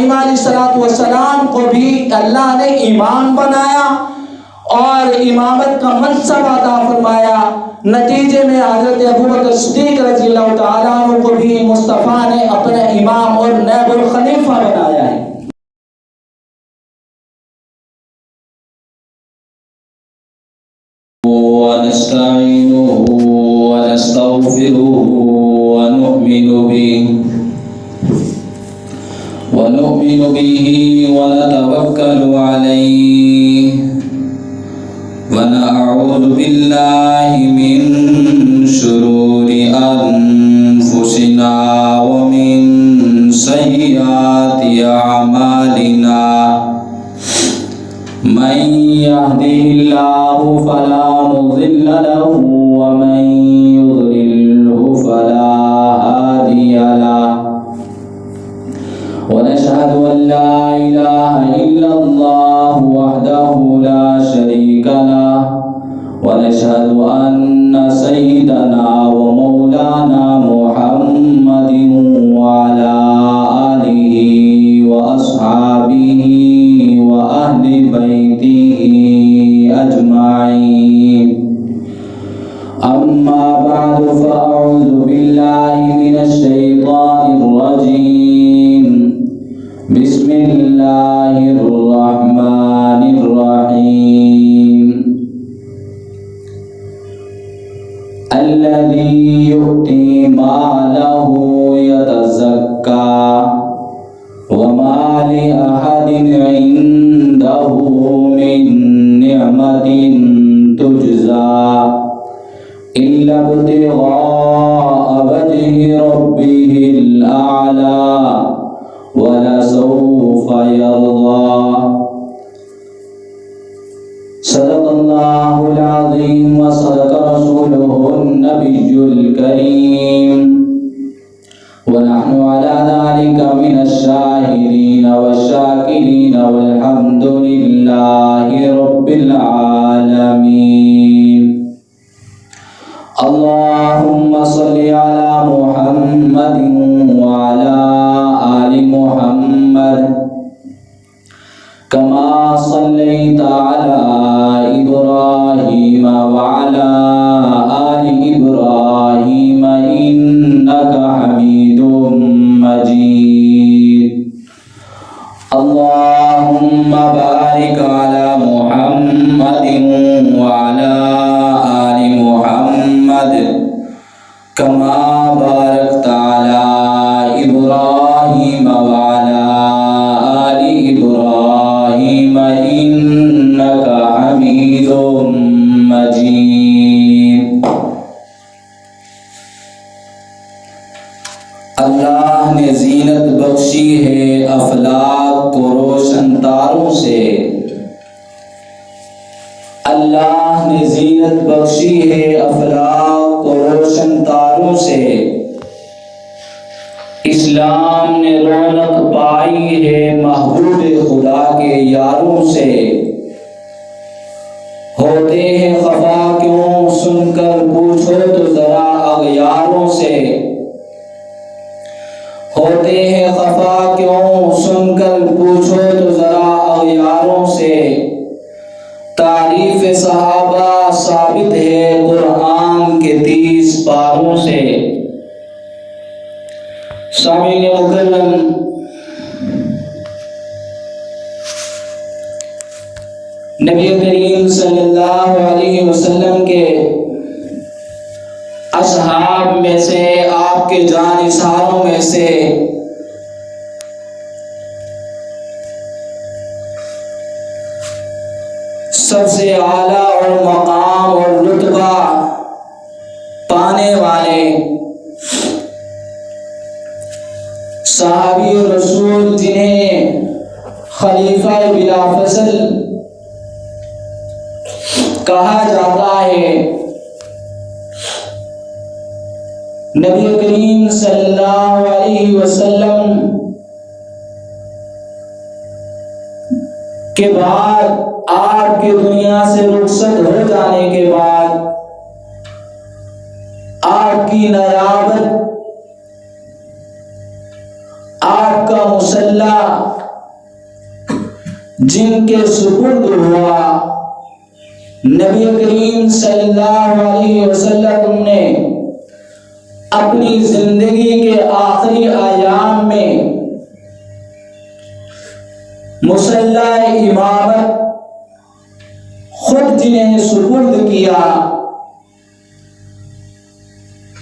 ابراہیم علیہ السلام کو بھی اللہ نے امام بنایا اور امامت کا منصب عطا فرمایا۔ نتیجے میں حضرت ابوبکر صدیق رضی اللہ تعالیٰ عنہ کو بھی مصطفیٰ نے اپنے امام اور نائب الخلیفہ بنایا ہے۔ ونستعينه ونستغفره ونؤمن به ونتوكل عليه ونعوذ بالله من شرور أنفسنا ومن سيئات أعمالنا من يهده الله فلا مضل له ومن يضلله فلا هادي له ونشهد أن لا إله إلا الله وحده لا شريك له ونشهد أن سيدنا ومولانا محمد وعلى آله وأصحابه وأهل بيته أجمعين أما بعد فأعوذ بالله من الشيطان الرجيم بسم الله الرحمن الرحيم الذي يؤتي ماله يتزكى وما لأحد عنده من نعمة تجزى إلا ابتغاء وجه ربه الأعلى ولسوف يرضى صدق الله العظيم وصدق رسوله النبي الكريم ونحن على ذلك من الشاهدين والشاكرين والحمد لله رب العالمين اللهم صل على محمد وعلى آل محمد كما صليت على إبراهيم وعلى آل إبراهيم إنك حميد مجيد اللهم بارك على محمد وعلى آل محمد كما باركت على إبراهيم وعلى آل إبراهيم إنك حميد مجيد۔ اللہ نے زینت بخشی ہے افلاک کو روشن تاروں سے، اللہ نے زینت بخشی ہے افلاک کو روشن تاروں سے، اسلام نے رونق پائی ہے محبوب خدا کے یاروں سے، ہوتے ہیں خفا کیوں سن کر پوچھو تو ذرا اغیاروں سے، ہوتے ہیں خفا کیوں سن کر پوچھو تو ذرا اغیاروں سے، تعریف صحابہ ثابت ہے قرآن کے 30 پاروں سے۔ سامعین مکرم، نبی کریم صلی اللہ علیہ وسلم کے اصحاب میں سے، آپ کے جانثاروں میں سے سب سے اعلیٰ اور مقام اور رتبہ پانے والے صحابی رسول جنہیں خلیفہ بلا فصل کہا جاتا ہے، نبی کریم صلی اللہ علیہ وسلم کے بعد، آپ کی دنیا سے رخصت ہو جانے کے بعد، آپ کی نیابت، آپ کا مسلح معاملہ جن کے سپرد ہوا، نبی کریم صلی اللہ علیہ وسلم نے اپنی زندگی کے آخری ایام میں مصلی امامت خود جنہیں سپرد کیا،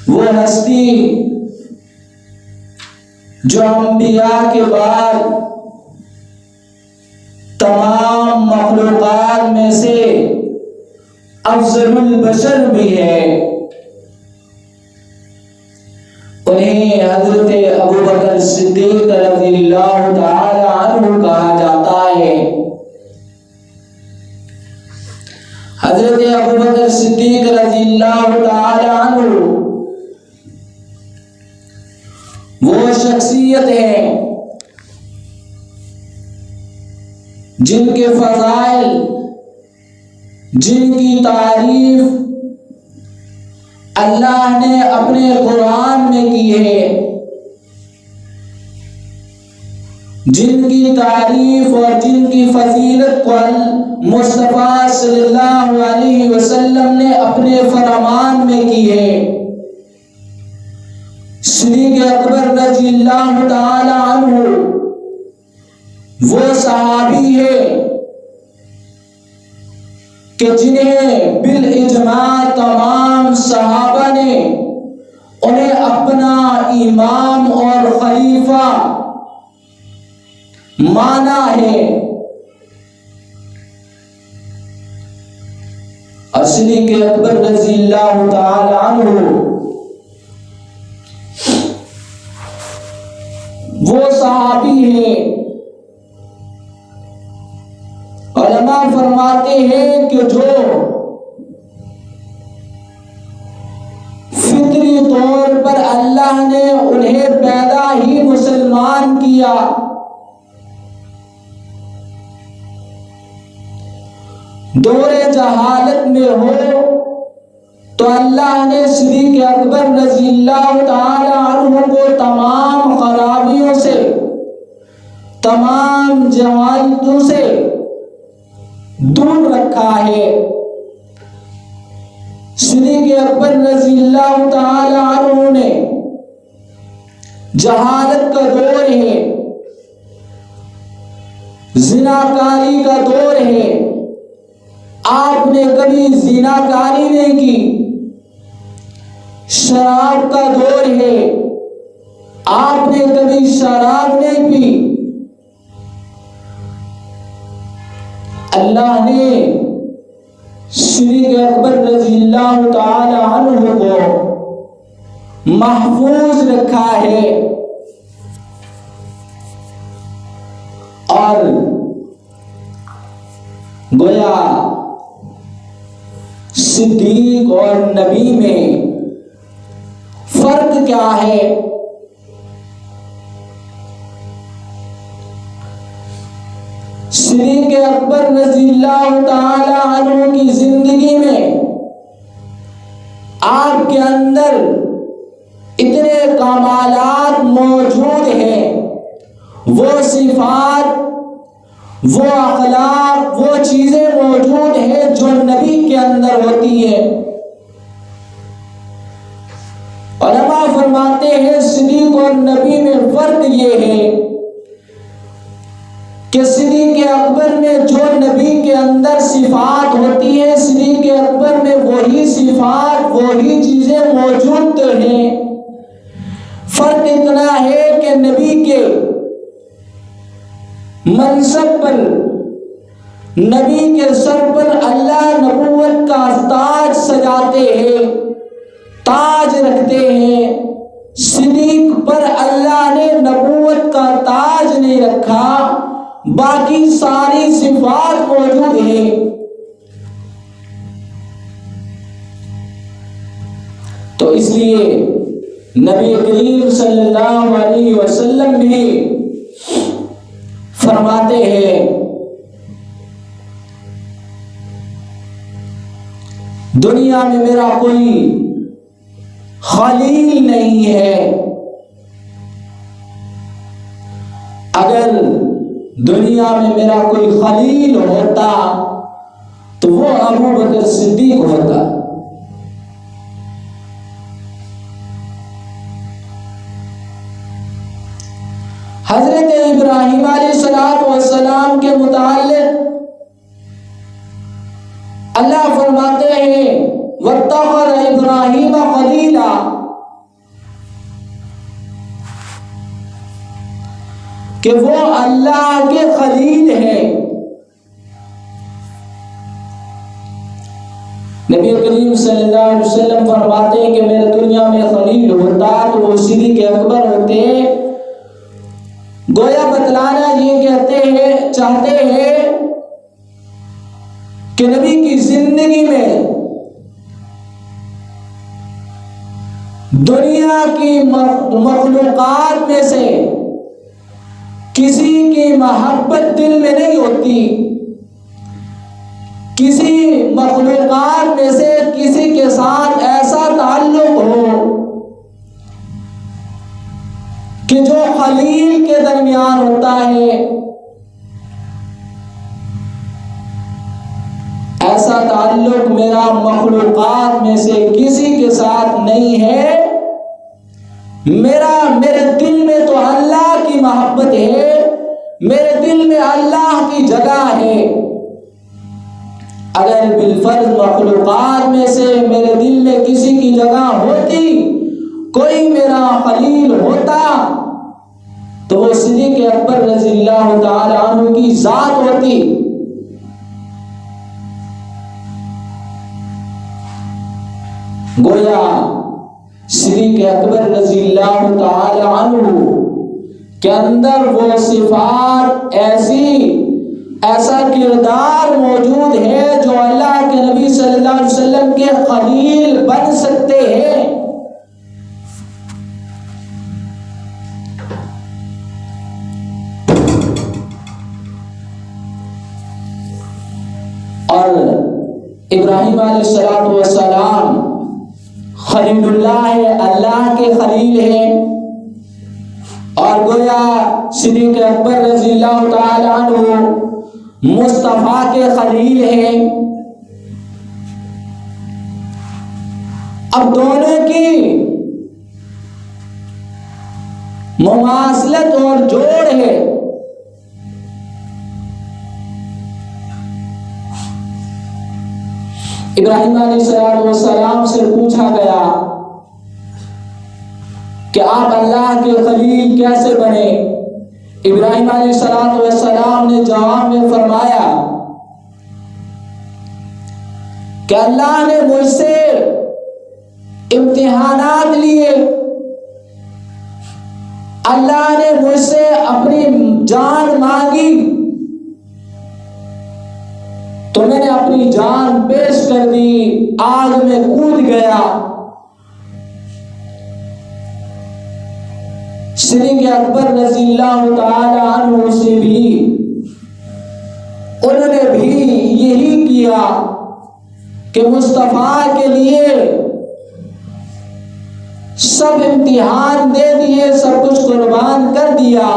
وہ ہستی جو انبیاء کے بعد تمام مخلوقات میں سے افضل البشر بھی ہے، انہیں حضرت ابوبکر صدیق رضی اللہ تعالی عنہ کہا جاتا ہے۔ حضرت ابوبکر صدیق رضی اللہ تعالی عنہ وہ شخصیت ہے جن کے فضائل، جن کی تعریف اللہ نے اپنے قرآن میں کی ہے، جن کی تعریف اور جن کی فضیلت کو مصطفیٰ صلی اللہ علیہ وسلم نے اپنے فرمان میں کی ہے۔ صدیق اکبر رضی اللہ تعالی عنہ وہ صحابی ہے کہ جنہیں بالاجماع تمام صحابہ نے انہیں اپنا امام اور خلیفہ مانا ہے، اور صدیق اکبر رضی اللہ تعالی عنہ وہ صحابی ہے۔ علماء فرماتے ہیں کہ جو فطری طور پر اللہ نے انہیں پیدا ہی مسلمان کیا، دور جہالت میں ہو تو اللہ نے صدیق اکبر رضی اللہ تعالی عنہ کو تمام خرابیوں سے، تمام جہالتوں سے دور رکھا ہے۔ صدیق اکبر رضی اللہ تعالی عنہ نے جہالت کا دور ہے، زناکاری کا دور ہے، آپ نے کبھی زناکاری نہیں کی، شراب کا دور ہے، آپ نے کبھی شراب نہیں پی، اللہ نے صدیق اکبر رضی اللہ تعالی عنہ کو محفوظ رکھا ہے، اور گویا صدیق اور نبی میں فرق کیا ہے؟ صدیق اکبر رضی اللہ تعالی عنہ کی زندگی میں آپ کے اندر اتنے کمالات موجود ہیں، وہ صفات، وہ اخلاق، وہ چیزیں موجود ہیں جو نبی کے اندر ہوتی ہے۔ علماء فرماتے ہیں صدیق اور نبی میں فرق یہ ہے کہ صدیق اکبر میں جو نبی کے اندر صفات ہوتی ہیں، صدیق اکبر میں وہی صفات، وہی چیزیں موجود ہیں۔ فرق اتنا ہے کہ نبی کے منصب پر، نبی کے سر پر اللہ نبوت کا تاج سجاتے ہیں، تاج رکھتے ہیں۔ صدیق پر اللہ نے نبوت کا تاج نہیں رکھا، باقی ساری صفات موجود ہیں۔ تو اس لیے نبی کریم صلی اللہ علیہ وسلم بھی فرماتے ہیں دنیا میں میرا کوئی خلیل نہیں ہے، اگر دنیا میں میرا کوئی خلیل ہوتا تو وہ ابو بکر صدیق ہوتا۔ حضرت ابراہیم علیہ السلام کے متعلق اللہ فرماتے ہیں وَاتَّخَذَ إِبْرَاهِيمَ خَلِيلًا، کہ وہ اللہ کے خلیل ہیں۔ نبی کریم صلی اللہ علیہ وسلم فرماتے ہیں کہ میرے دنیا میں خلیل ہوتا تو وہ صدیق اکبر ہوتے۔ گویا بتلانا یہ کہتے ہیں، چاہتے ہیں کہ نبی کی زندگی میں دنیا کی مخلوقات میں سے کسی کی محبت دل میں نہیں ہوتی، کسی مخلوقات میں سے کسی کے ساتھ ایسا تعلق ہو کہ جو خلیل کے درمیان ہوتا ہے، ایسا تعلق میرا مخلوقات میں سے کسی کے ساتھ نہیں ہے۔ میرے دل میں تو اللہ کی محبت ہے، میرے دل میں اللہ کی جگہ ہے۔ اگر بالفرض مخلوقات میں سے میرے دل میں کسی کی جگہ ہوتی، کوئی میرا خلیل ہوتا، تو وہ صدیق اکبر رضی اللہ تعالی عنہ کی ذات ہوتی۔ گویا صدیق اکبر رضی اللہ تعالی عنہ کے اندر وہ صفات ایسا کردار موجود ہے جو اللہ کے نبی صلی اللہ علیہ وسلم کے خلیل بن سکتے ہیں۔ اور ابراہیم علیہ السلام خلیل اللہ ہے، اللہ کے خلیل ہیں، اور گویا صدیق اکبر رضی اللہ تعالی عنہ مصطفیٰ کے خلیل ہیں۔ اب دونوں کی مماثلت اور جوڑ ہے۔ ابراہیم علیہ السلام سے پوچھا گیا کہ آپ اللہ کے خلیل کیسے بنے؟ ابراہیم علیہ السلام نے جواب میں فرمایا کہ اللہ نے مجھ سے امتحانات لیے، اللہ نے مجھ سے اپنی جان مانگی تو میں نے اپنی جان پیش کر دی، آگ میں کود گیا۔ صدیق اکبر رضی اللہ تعالی عنہ سے بھی انہوں نے بھی یہی کیا کہ مصطفیٰ کے لیے سب امتحان دے دیے، سب کچھ قربان کر دیا۔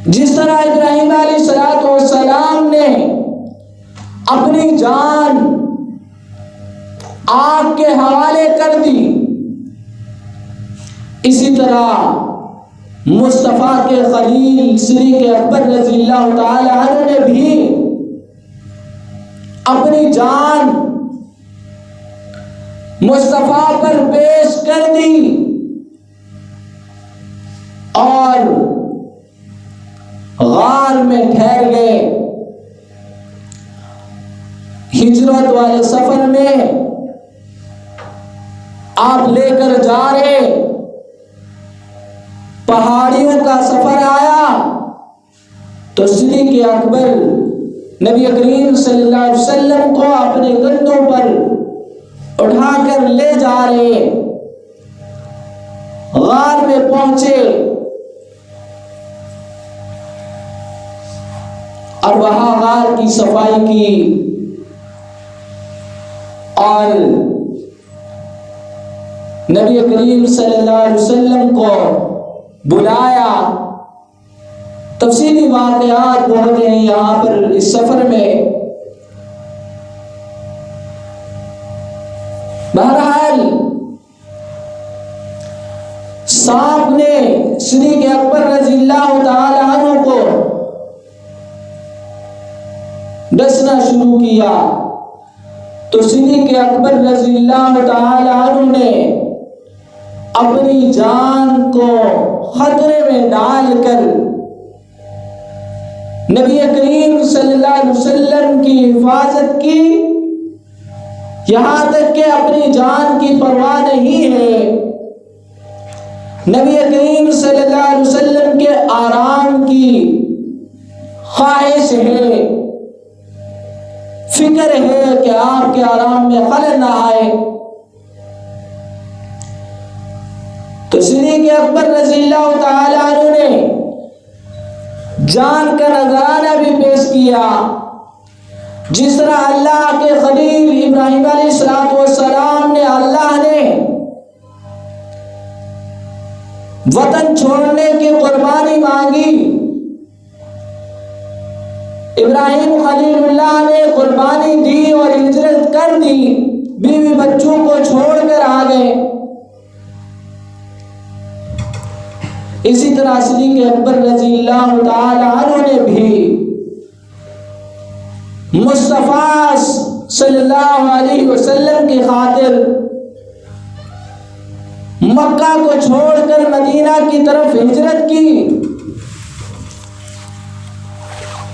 جس طرح ابراہیم علیہ السلام نے اپنی جان آگ کے حوالے کر دی، اسی طرح مصطفیٰ کے خلیل صدیق اکبر رضی اللہ تعالی عنہ نے بھی اپنی جان مصطفیٰ پر پیش کر دی، اور غار میں ٹھہر گئے۔ ہجرت والے سفر میں آپ لے کر جا رہے، پہاڑیوں کا سفر آیا تو صدیق اکبر نبی کریم صلی اللہ علیہ وسلم کو اپنے کندھوں پر اٹھا کر لے جا رہے۔ غار میں پہنچے اور وہاں غار کی صفائی کی، اور نبی کریم صلی اللہ علیہ وسلم کو بلایا. تفصیلی واقعات بہت ہیں یہاں پر اس سفر میں. بہرحال سانپ نے صدیق اکبر رضی اللہ تعالی عنہ کو ڈسنا شروع کیا تو صدیق اکبر رضی اللہ تعالی عنہ نے اپنی جان کو خطرے میں ڈال کر نبی کریم صلی اللہ علیہ وسلم کی حفاظت کی، یہاں تک کہ اپنی جان کی پرواہ نہیں ہے. نبی کریم صلی اللہ علیہ وسلم کے آرام کی خواہش ہے، فکر ہے کہ آپ کے آرام میں خلل نہ آئے. تو صدیق اکبر رضی اللہ تعالی عنہ نے جان کا نذرانہ بھی پیش کیا. جس طرح اللہ کے خلیل ابراہیم علیہ السلام نے اللہ نے وطن چھوڑنے کی قربانی مانگی، ابراہیم خلیل اللہ نے قربانی دی اور ہجرت کر دی، بیوی بچوں کو چھوڑ کر آ گئے. اسی طرح صدیق اکبر رضی اللہ تعالی عنہ نے بھی مصطفیٰ صلی اللہ علیہ وسلم کی خاطر مکہ کو چھوڑ کر مدینہ کی طرف ہجرت کی.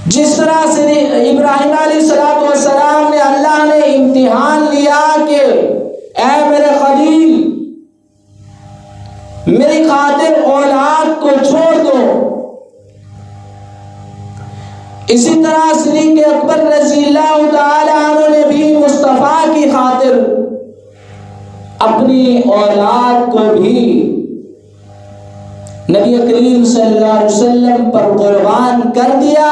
جس طرح سے ابراہیم علیہ السلام نے اللہ نے امتحان لیا کہ اے میرے خلیل میری خاطر اولاد کو چھوڑ دو، اسی طرح صدیق اکبر رضی اللہ تعالی عنہ نے بھی مصطفیٰ کی خاطر اپنی اولاد کو بھی نبی کریم صلی اللہ علیہ وسلم پر قربان کر دیا.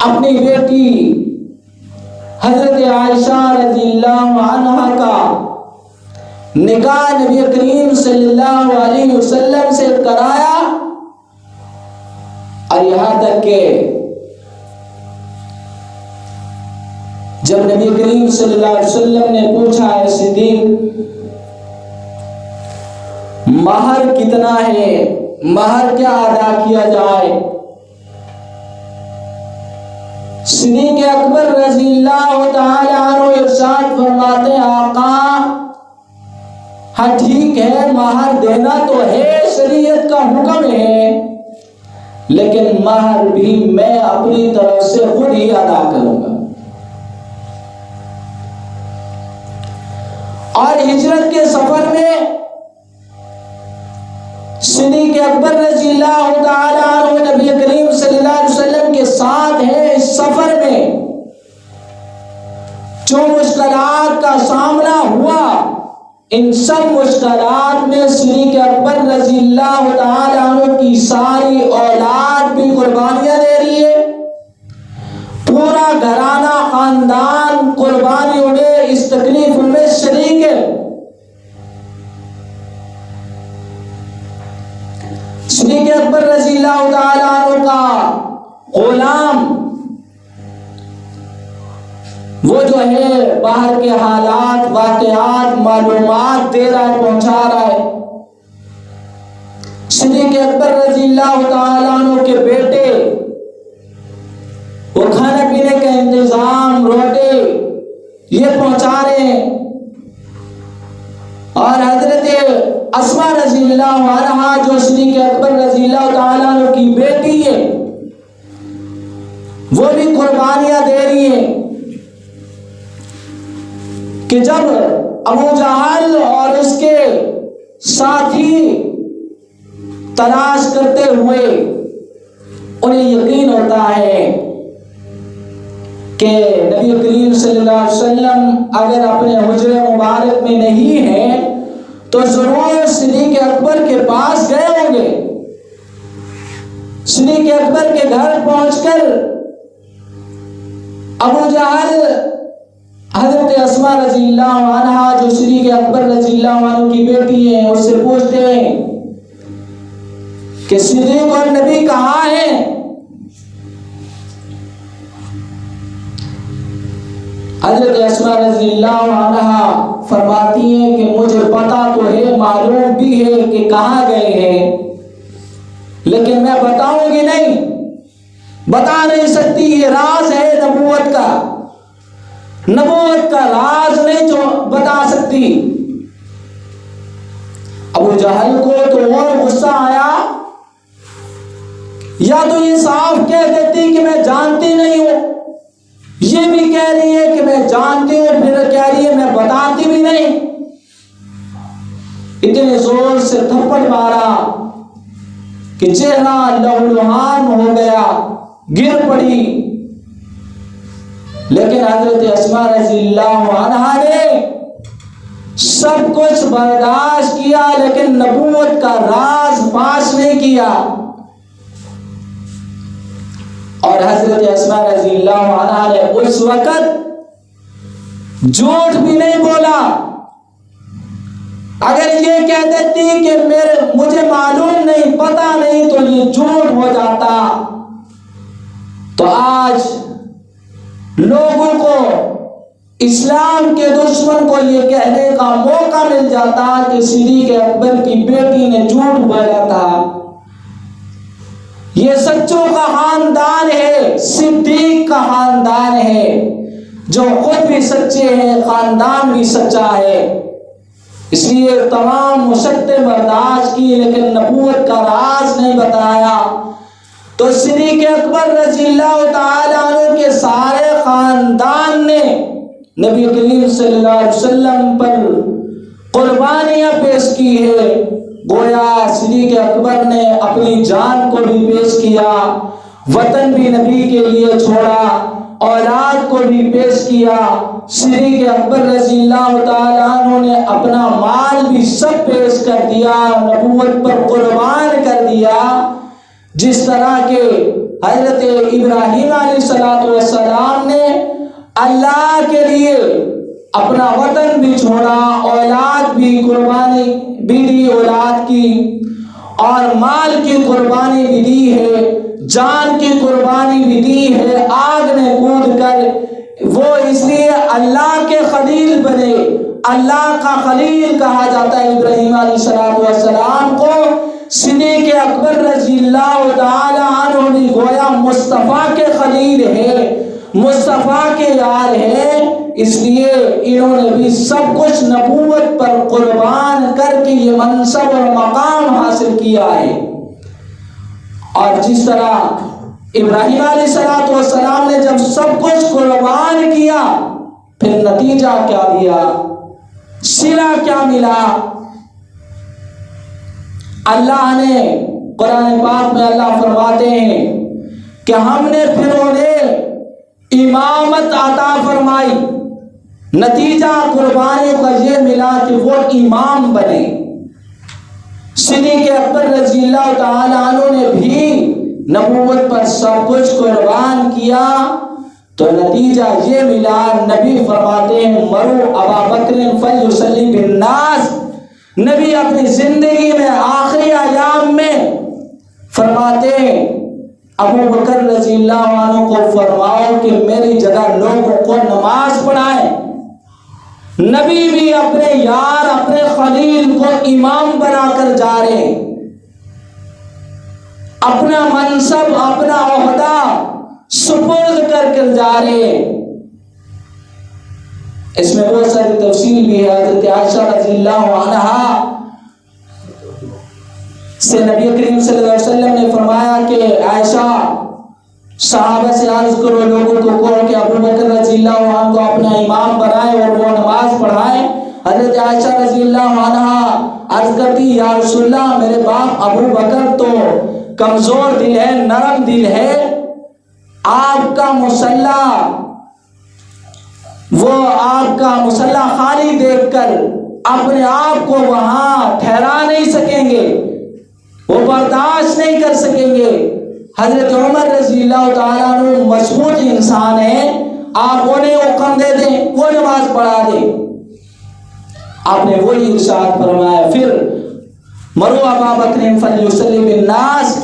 اپنی بیٹی حضرت عائشہ رضی اللہ عنہا کا نکاح نبی کریم صلی اللہ علیہ وسلم سے کرایا. اور یہاں تک کہ جب نبی کریم صلی اللہ علیہ وسلم نے پوچھا ہے صدیق مہر کتنا ہے، مہر کیا ادا کیا جائے، صدیق اکبر رضی اللہ تعالی عنہ ارشاد فرماتے ہیں آقا ہاں ٹھیک ہے مہر دینا تو ہے، شریعت کا حکم ہے، لیکن مہر بھی میں اپنی طرف سے خود ہی ادا کروں گا. اور ہجرت کے سفر میں صدیق اکبر رضی اللہ تعالی عنہ نبی کریم صلی اللہ علیہ وسلم کے ساتھ ہیں. اس سفر میں جو مشکلات کا سامنا ہوا ان سب مشکلات میں صدیق اکبر رضی اللہ تعالی عنہ کی ساری اولاد بھی قربانیاں دے رہی ہے، پورا گھرانہ خاندان قربانیوں میں اس تکلیف میں شریک ہے. صدیق اکبر رضی اللہ تعالی عنہ کا غلام وہ جو ہے باہر کے حالات واقعات معلومات دے رہا ہے، پہنچا رہا ہے. صدیق اکبر رضی اللہ تعالیٰ عنہ کے بیٹے وہ کھانے پینے کا انتظام روٹے یہ پہنچا رہے ہیں. اور حضرت اسماء رضی اللہ عنہا جو صدیق اکبر رضی اللہ تعالیٰ عنہ کی بیٹی ہے وہ بھی قربانیاں دے رہی ہیں کہ جب ابو جہل اور اس کے ساتھی تلاش کرتے ہوئے انہیں یقین ہوتا ہے کہ نبی کریم صلی اللہ علیہ وسلم اگر اپنے حجرے مبارک میں نہیں ہیں تو ضرور صدیق اکبر کے پاس گئے ہوں گے. صدیق اکبر کے گھر پہنچ کر ابو جہل حضرت اسما رضی اللہ عنہا جو صدیق اکبر رضی اللہ عنہ کی بیٹی ہیں اس سے پوچھتے ہیں کہ صدیق اور نبی کہاں ہیں؟ حضرت اسما رضی اللہ عنہا فرماتی ہیں کہ مجھے پتا تو ہے، معلوم بھی ہے کہ کہاں گئے ہیں، لیکن میں بتاؤں گی نہیں، بتا نہیں سکتی، یہ راز ہے نبوت کا، نبوت کا راز نہیں جو بتا سکتی۔ ابو جہل کو تو اور غصہ آیا، یا تو یہ صاف کہہ دیتی کہ میں جانتی نہیں ہوں، یہ بھی کہہ رہی ہے کہ میں جانتی ہوں، پھر کہہ رہی ہے میں بتاتی بھی نہیں۔ اتنے زور سے تھپڑ مارا کہ چہرہ لہولہان ہو گیا، گر پڑی۔ لیکن حضرت اسما رضی اللہ عنہا نے سب کچھ برداشت کیا، لیکن نبوت کا راز فاش نہیں کیا۔ اور حضرت اسما رضی اللہ عنہا نے اس وقت جھوٹ بھی نہیں بولا۔ اگر یہ کہہ دیتی کہ مجھے معلوم نہیں، پتا نہیں، تو یہ جھوٹ ہو جاتا، تو آج لوگوں کو، اسلام کے دشمن کو یہ کہنے کا موقع مل جاتا کہ صدیق اکبر کی بیٹی نے جھوٹ بولا تھا۔ یہ سچوں کا خاندان ہے، صدیق کا خاندان ہے، جو خود بھی سچے ہیں، خاندان بھی سچا ہے۔ اس لیے تمام مشقتیں برداشت کی، لیکن نبوت کا راز نہیں بتایا۔ تو صدیق اکبر رضی اللہ تعالیٰ عنہ کے سارے خاندان نے نبی کریم صلی اللہ علیہ وسلم پر قربانیاں پیش کی ہے۔ گویا صدیق اکبر نے اپنی جان کو بھی پیش کیا، وطن بھی نبی کے لیے چھوڑا، اولاد کو بھی پیش کیا۔ صدیق اکبر رضی اللہ تعالیٰ عنہ نے اپنا مال بھی سب پیش کر دیا، نبوت پر قربان کر دیا۔ جس طرح کہ حضرت ابراہیم علیہ السلام نے اللہ کے لیے اپنا وطن بھی چھوڑا، اولاد بھی قربانی بھی دی، اولاد کی اور مال کی قربانی بھی دی ہے، جان کی قربانی بھی دی ہے، آگ میں کود کر۔ وہ اس لیے اللہ کے خلیل بنے، اللہ کا خلیل کہا جاتا ہے ابراہیم علیہ السلام کو۔ صدیق اکبر رضی اللہ تعالی عنہ بھی گویا مصطفیٰ کے خلیل ہے، مصطفیٰ کے یار ہے، اس لیے انہوں نے بھی سب کچھ نبوت پر قربان کر کے یہ منصب اور مقام حاصل کیا ہے۔ اور جس طرح ابراہیم علیہ السلام نے جب سب کچھ قربان کیا، پھر نتیجہ کیا دیا، صلہ کیا ملا؟ اللہ نے قرآن پاک میں اللہ فرماتے ہیں کہ ہم نے پھر انہیں امامت عطا فرمائی، نتیجہ قربانیوں کا یہ ملا کہ وہ امام بنے۔ صدیق اکبر رضی اللہ تعالیٰ عنہ نے بھی نبوت پر سب کچھ قربان کیا، تو نتیجہ یہ ملا، نبی فرماتے ہیں مرو ابا بکر فلیصلی بالناس۔ نبی اپنی زندگی میں آخری ایام میں فرماتے ہیں ابو بکر رضی اللہ عنہ کو فرماؤ کہ میری جگہ لوگوں کو نماز پڑھائیں۔ نبی بھی اپنے یار، اپنے خلیل کو امام بنا کر جا رہے ہیں، اپنا منصب، اپنا عہدہ سپرد کر کر جا رہے ہیں۔ اس میں بہت ساری تفصیل بھی ہے۔ حضرت عائشہ رضی اللہ عنہا سے نبی کریم صلی اللہ علیہ وسلم نے فرمایا کہ عائشہ صحابہ سے عرض کرو، لوگوں کو کہو کہ ابو بکر رضی اللہ عنہ کو اپنا امام بنائے اور وہ نماز پڑھائے۔ حضرت عائشہ رضی اللہ عنہا عرض کرتی یا رسول اللہ، میرے باپ ابو بکر تو کمزور دل ہے، نرم دل ہے، آپ کا مصلی، وہ آپ کا مصلی خالی دیکھ کر اپنے آپ کو وہاں ٹھہرا نہیں سکیں گے، وہ برداشت نہیں کر سکیں گے۔ حضرت عمر رضی اللہ تعالیٰ عنہ مضبوط انسان ہے، آپ انہیں حکم دے دیں وہ نماز پڑھا دیں۔ آپ نے وہی ارشاد فرمایا پھر مرو ابا بکر فلیصلی بالناس،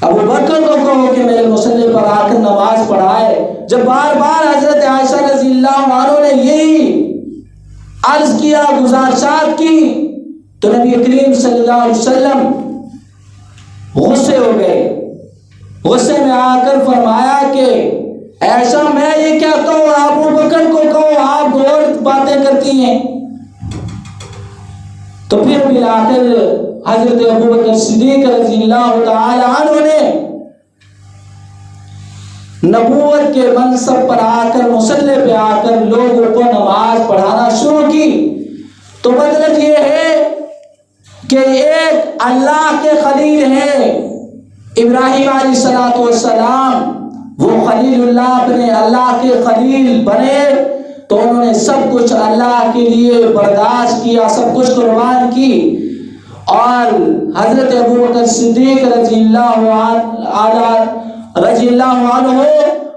ابو بکر کو کہو کہ میرے مصلی پر آ کر نماز پڑھائے۔ جب بار بار حضرت عائشہ رضی اللہ عنہ نے یہی عرض کیا، گزارشات کی، تو نبی کریم صلی اللہ علیہ وسلم غصے ہو گئے۔ غصے میں آ کر فرمایا کہ ایسا میں یہ کیا کہوں، ابو بکر کو کہو، آپ اور باتیں کرتی ہیں۔ تو پھر بالآخر حضرت ابو بکر صدیق رضی اللہ تعالی عنہ نے نبوت کے منصب پر آ کر مصلی پہ آ کر لوگوں کو نماز پڑھانا شروع کی۔ تو مطلب یہ ہے کہ ایک اللہ کے خلیل ہے ابراہیم علیہ السلام، وہ خلیل اللہ اپنے اللہ کے خلیل بنے تو انہوں نے سب کچھ اللہ کے لیے برداشت کیا، سب کچھ قربان کی۔ اور حضرت ابو بکر صدیق رضی اللہ عنہ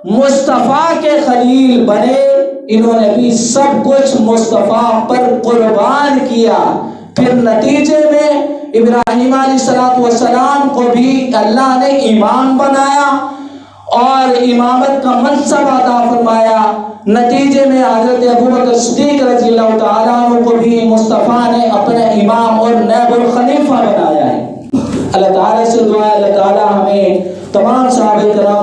مصطفیٰ کے خلیل بنے، انہوں نے بھی سب کچھ مصطفیٰ پر قربان کیا۔ پھر نتیجے میں ابراہیم علیہ السلام کو بھی اللہ نے امام بنایا اور امامت کا منصب عطا فرمایا۔ نتیجے میں حضرت ابو بکر صدیق رضی اللہ تعالیٰ عنہ کو بھی مصطفیٰ نے اپنے امام اور نائب الخلیفہ بنایا ہے۔ اللہ تعالیٰ سے دعا ہے اللہ تعالیٰ ہمیں تمام صحابہ کرام